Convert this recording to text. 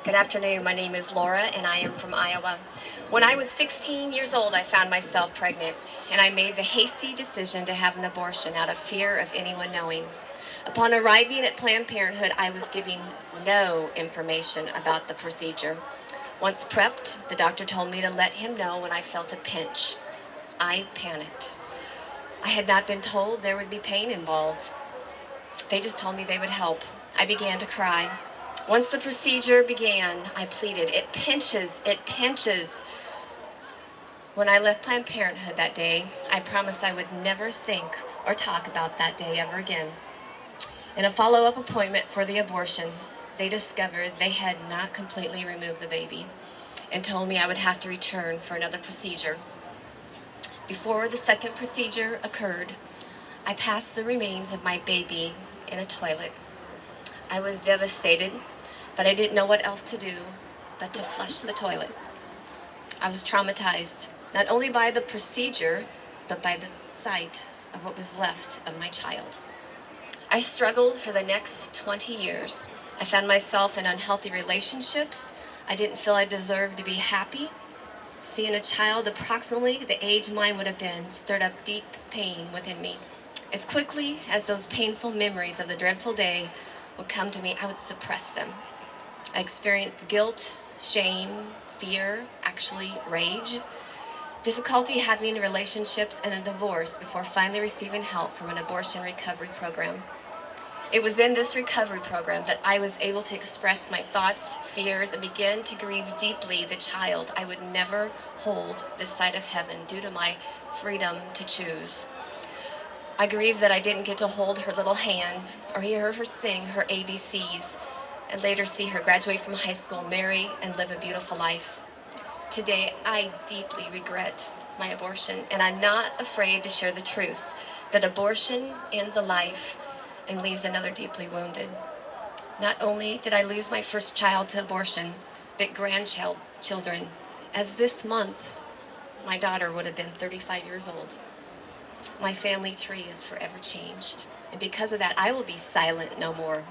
Good afternoon. My name is Laura, and I am from Iowa. When I was 16 years old, I found myself pregnant, and I made the hasty decision to have an abortion out of fear of anyone knowing. Upon arriving at Planned Parenthood, I was given no information about the procedure. Once prepped, the doctor told me to let him know when I felt a pinch. I panicked. I had not been told there would be pain involved. They just told me they would help. I began to cry. Once the procedure began, I pleaded, "It pinches, it pinches." When I left Planned Parenthood that day, I promised I would never think or talk about that day ever again. In a follow-up appointment for the abortion, they discovered they had not completely removed the baby and told me I would have to return for another procedure. Before the second procedure occurred, I passed the remains of my baby in a toilet. I was devastated, but I didn't know what else to do but to flush the toilet. I was traumatized, not only by the procedure, but by the sight of what was left of my child. I struggled for the next 20 years. I found myself in unhealthy relationships. I didn't feel I deserved to be happy. Seeing a child approximately the age mine would have been stirred up deep pain within me. As quickly as those painful memories of the dreadful day would come to me, I would suppress them. I experienced guilt, shame, fear, actually rage, difficulty having relationships, and a divorce before finally receiving help from an abortion recovery program. It was in this recovery program that I was able to express my thoughts, fears, and begin to grieve deeply the child I would never hold this side of heaven due to my freedom to choose. I grieved that I didn't get to hold her little hand or hear her sing her ABCs and later see her graduate from high school, marry, and live a beautiful life. Today, I deeply regret my abortion, and I'm not afraid to share the truth that abortion ends a life and leaves another deeply wounded. Not only did I lose my first child to abortion, but grandchildren, as this month my daughter would have been 35 years old. My family tree is forever changed, and because of that, I will be silent no more.